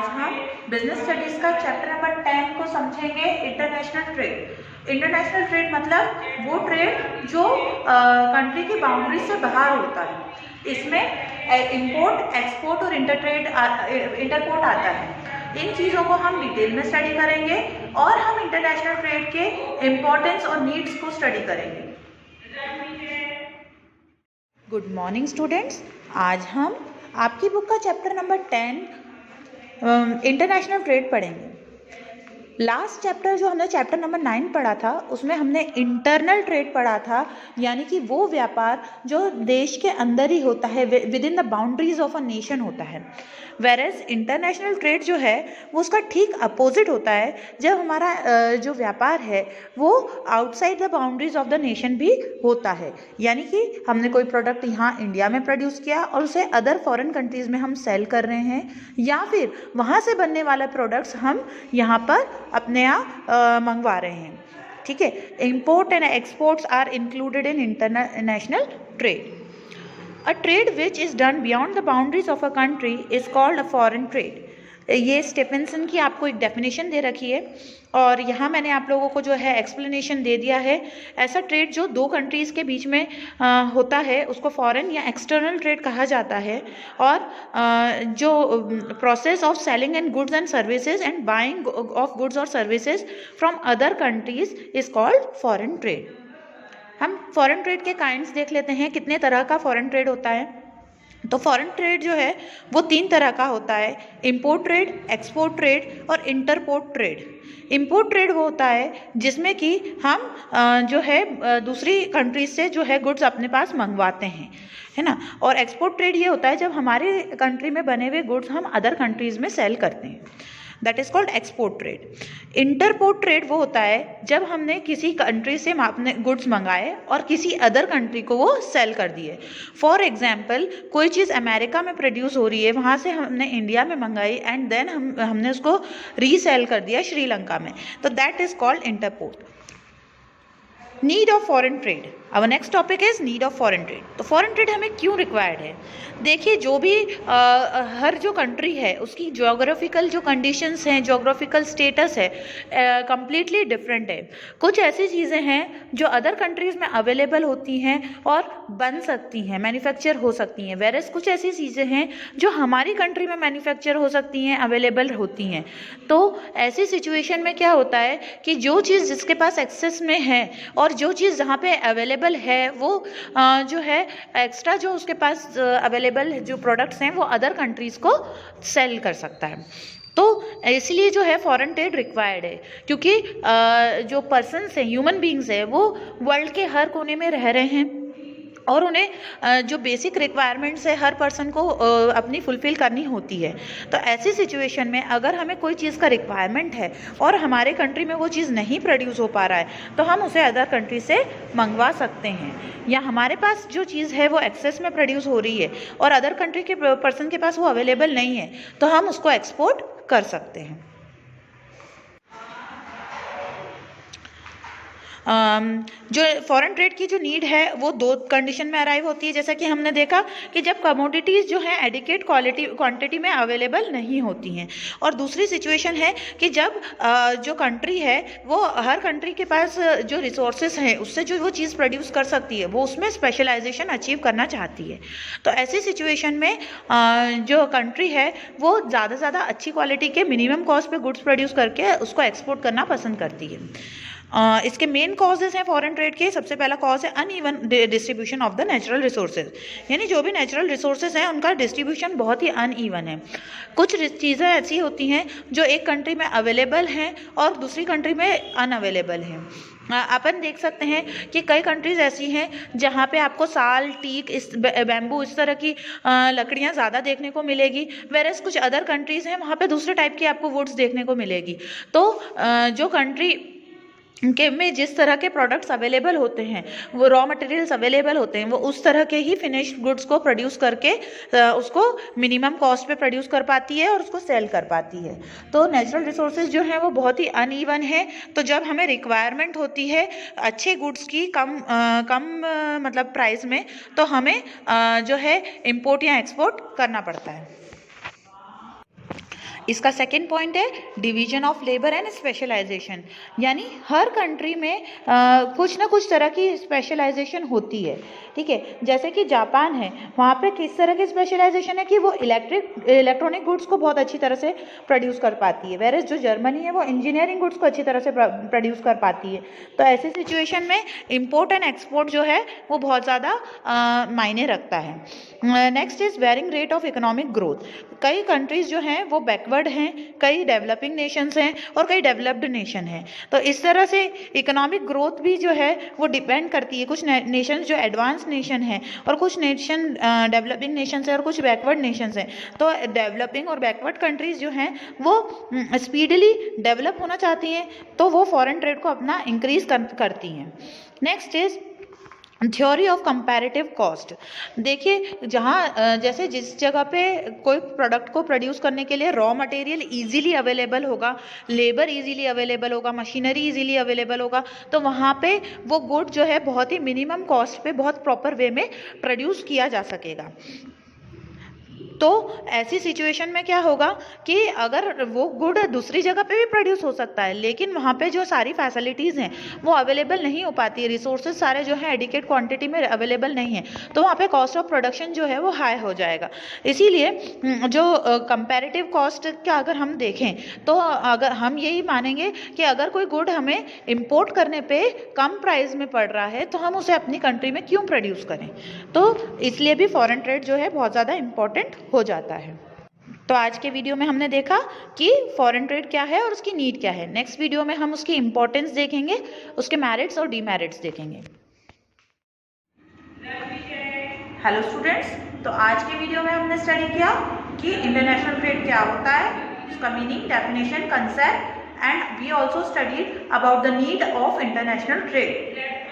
आज हम business studies का चैप्टर नंबर 10 को समझेंगे। International trade. इंटरनेशनल ट्रेड मतलब वो ट्रेड जो कंट्री की बाउंड्री से बाहर होता है। इसमें इंपोर्ट, एक्सपोर्ट और इंटरपोर्ट आता है। इन चीज़ों को हम डिटेल में स्टडी करेंगे और हम इंटरनेशनल ट्रेड के इम्पोर्टेंस और नीड्स को स्टडी करेंगे। गुड मॉर्निंग स्टूडेंट्स, आज हम आपकी बुक का चैप्टर नंबर 10 इंटरनेशनल ट्रेड पढ़ेंगे। लास्ट चैप्टर जो हमने चैप्टर नंबर 9 पढ़ा था उसमें हमने इंटरनल ट्रेड पढ़ा था, यानी कि वो व्यापार जो देश के अंदर ही होता है, with in the boundaries of a nation होता है। वेरएज इंटरनेशनल ट्रेड जो है वो उसका ठीक अपोजिट होता है, जब हमारा जो व्यापार है वो outside the boundaries of the nation भी होता है। यानी कि हमने कोई प्रोडक्ट यहाँ इंडिया में प्रोड्यूस किया और उसे अदर फॉरेन कंट्रीज़ में हम सेल कर रहे हैं, या फिर वहाँ से बनने वाला प्रोडक्ट्स हम यहाँ पर अपने यहाँ मंगवा रहे हैं। ठीक है, import and exports are included in international trade. A trade which is done beyond the boundaries of a country is called a foreign trade. ये स्टेफेंसन की आपको एक डेफिनेशन दे रखी है और यहाँ मैंने आप लोगों को जो है एक्सप्लेनेशन दे दिया है। ऐसा ट्रेड जो दो कंट्रीज़ के बीच में होता है उसको फॉरेन या एक्सटर्नल ट्रेड कहा जाता है। और जो process of selling and goods and services and buying of goods और services from other countries is called foreign trade. हम फॉरेन ट्रेड के काइंड्स देख लेते हैं, कितने तरह का फॉरेन ट्रेड होता है। तो फॉरेन ट्रेड जो है वो 3 तरह का होता है: इंपोर्ट ट्रेड, एक्सपोर्ट ट्रेड और इंटरपोर्ट ट्रेड। इंपोर्ट ट्रेड वो होता है जिसमें कि हम जो है दूसरी कंट्रीज से जो है गुड्स अपने पास मंगवाते हैं, है ना। और एक्सपोर्ट ट्रेड ये होता है जब हमारे कंट्री में बने हुए गुड्स हम अदर कंट्रीज में सेल करते हैं, that is called export trade. Entrepot trade वो होता है जब हमने किसी कंट्री से अपने गुड्स मंगाए और किसी अदर कंट्री को वो सेल कर दिए। फॉर एग्जाम्पल, कोई चीज़ अमेरिका में प्रोड्यूस हो रही है, वहाँ से हमने इंडिया में मंगाई एंड देन हमने उसको रीसेल कर दिया श्रीलंका में, तो that is called entrepot. Need of foreign trade. अब next topic is need of foreign trade. तो फॉरेन ट्रेड हमें क्यों रिक्वायर्ड है? देखिए, जो भी हर जो कंट्री है उसकी ज्योग्राफिकल जो कंडीशंस हैं, ज्योग्राफिकल स्टेटस है, कंप्लीटली डिफरेंट है। कुछ ऐसी चीज़ें हैं जो अदर कंट्रीज़ में अवेलेबल होती हैं और बन सकती हैं, मैन्युफैक्चर हो सकती हैं, वेरएस कुछ ऐसी चीज़ें हैं जो हमारी कंट्री में मैन्युफैक्चर हो सकती हैं, अवेलेबल होती हैं। तो ऐसी सिचुएशन में क्या होता है कि जो चीज़ जिसके पास एक्सेस में है और जो चीज़ जहाँ पे अवेलेबल है वो जो है एक्स्ट्रा जो उसके पास अवेलेबल जो प्रोडक्ट्स हैं वो अदर कंट्रीज़ को सेल कर सकता है। तो इसलिए जो है फॉरेन ट्रेड रिक्वायर्ड है, क्योंकि जो पर्सन्स हैं, ह्यूमन बीइंग्स हैं, वो वर्ल्ड के हर कोने में रह रहे हैं और उन्हें जो बेसिक रिक्वायरमेंट्स है हर पर्सन को अपनी फुलफ़िल करनी होती है। तो ऐसी सिचुएशन में अगर हमें कोई चीज़ का रिक्वायरमेंट है और हमारे कंट्री में वो चीज़ नहीं प्रोड्यूस हो पा रहा है, तो हम उसे अदर कंट्री से मंगवा सकते हैं। या हमारे पास जो चीज़ है वो एक्सेस में प्रोड्यूस हो रही है और अदर कंट्री के पर्सन के पास वो अवेलेबल नहीं है, तो हम उसको एक्सपोर्ट कर सकते हैं। जो फॉरेन ट्रेड की जो नीड है वो 2 कंडीशन में अराइव होती है। जैसा कि हमने देखा कि जब कमोडिटीज़ जो हैं एडिक्वेट क्वांटिटी में अवेलेबल नहीं होती हैं, और दूसरी सिचुएशन है कि जब जो कंट्री है वो हर कंट्री के पास जो रिसोर्सेज हैं उससे जो वो चीज़ प्रोड्यूस कर सकती है वो उसमें स्पेशलाइजेशन अचीव करना चाहती है। तो ऐसी सिचुएशन में जो कंट्री है वो ज़्यादा से ज़्यादा अच्छी क्वालिटी के मिनिमम कॉस्ट पे गुड्स प्रोड्यूस करके उसको एक्सपोर्ट करना पसंद करती है। इसके मेन कॉजेज़ हैं फॉरेन ट्रेड के। सबसे पहला कॉज है uneven distribution of the natural resources, यानी जो भी नेचुरल रिसोर्सेज हैं उनका डिस्ट्रीब्यूशन बहुत ही अनइवन है। कुछ चीज़ें ऐसी होती हैं जो एक कंट्री में अवेलेबल हैं और दूसरी कंट्री में अनअवेलेबल हैं। अपन देख सकते हैं कि कई कंट्रीज़ ऐसी हैं जहाँ पे आपको साल, टीक, बैम्बू इस तरह की लकड़ियाँ ज़्यादा देखने को मिलेगी, वेरएस कुछ अदर कंट्रीज़ हैं वहाँ पे दूसरे टाइप की आपको वुड्स देखने को मिलेगी। तो जो कंट्री के में जिस तरह के प्रोडक्ट्स अवेलेबल होते हैं, वो रॉ मटेरियल्स अवेलेबल होते हैं, वो उस तरह के ही फिनिश्ड गुड्स को प्रोड्यूस करके उसको मिनिमम कॉस्ट पे प्रोड्यूस कर पाती है और उसको सेल कर पाती है। तो नेचुरल रिसोर्सेज जो हैं वो बहुत ही अनइवन है। तो जब हमें रिक्वायरमेंट होती है अच्छे गुड्स की कम मतलब प्राइस में, तो हमें जो है इंपोर्ट या एक्सपोर्ट करना पड़ता है। इसका सेकेंड पॉइंट है division of labour and specialisation, यानी हर कंट्री में कुछ ना कुछ तरह की स्पेशलाइजेशन होती है, ठीक है। जैसे कि जापान है, वहाँ पे किस तरह की स्पेशलाइजेशन है कि वो इलेक्ट्रॉनिक गुड्स को बहुत अच्छी तरह से प्रोड्यूस कर पाती है, वेरएज जो जर्मनी है वो इंजीनियरिंग गुड्स को अच्छी तरह से प्रोड्यूस कर पाती है। तो ऐसी सिचुएशन में इम्पोर्ट एंड एक्सपोर्ट जो है वो बहुत ज़्यादा मायने रखता है। Next is varying rate of economic growth. कई कंट्रीज जो हैं वो बैकवर्ड हैं, कई डेवलपिंग नेशंस हैं और कई डेवलप्ड नेशन हैं। तो इस तरह से इकोनॉमिक ग्रोथ भी जो है वो डिपेंड करती है। कुछ नेशन जो एडवांस नेशन हैं और कुछ नेशन डेवलपिंग नेशंस हैं और कुछ बैकवर्ड नेशंस हैं। तो डेवलपिंग और बैकवर्ड कंट्रीज जो हैं वो स्पीडली डेवलप होना चाहती हैं, तो वो फॉरेन ट्रेड को अपना इंक्रीज करती हैं। Next is theory of comparative cost. देखिए, जहाँ जैसे जिस जगह पे कोई प्रोडक्ट को प्रोड्यूस करने के लिए रॉ मटेरियल इजीली अवेलेबल होगा, लेबर इजीली अवेलेबल होगा, मशीनरी इजीली अवेलेबल होगा, तो वहाँ पे वो गुड जो है बहुत ही मिनिमम कॉस्ट पे बहुत प्रॉपर वे में प्रोड्यूस किया जा सकेगा। तो ऐसी सिचुएशन में क्या होगा कि अगर वो गुड दूसरी जगह पे भी प्रोड्यूस हो सकता है, लेकिन वहाँ पे जो सारी फैसिलिटीज़ हैं वो अवेलेबल नहीं हो पाती है, रिसोर्सेज सारे जो हैं एडिकेट क्वांटिटी में अवेलेबल नहीं है, तो वहाँ पे कॉस्ट ऑफ प्रोडक्शन जो है वो हाई हो जाएगा। इसीलिए जो कंपैरेटिव कॉस्ट का अगर हम देखें तो अगर हम यही मानेंगे कि अगर कोई गुड हमें इम्पोर्ट करने पर कम प्राइस में पड़ रहा है तो हम उसे अपनी कंट्री में क्यों प्रोड्यूस करें। तो इसलिए भी फॉरेन ट्रेड जो है बहुत ज़्यादा इम्पॉर्टेंट हो जाता है। तो आज के वीडियो में हमने देखा कि फॉरेन ट्रेड क्या है और उसकी नीड क्या है। नेक्स्ट वीडियो में हम उसकी इंपॉर्टेंस देखेंगे, उसके मेरिट्स और डीमेरिट्स देखेंगे। हेलो स्टूडेंट्स, तो आज के वीडियो में हमने स्टडी किया कि इंटरनेशनल ट्रेड क्या होता है, उसका meaning, definition, concept, and we also studied about the need of international trade.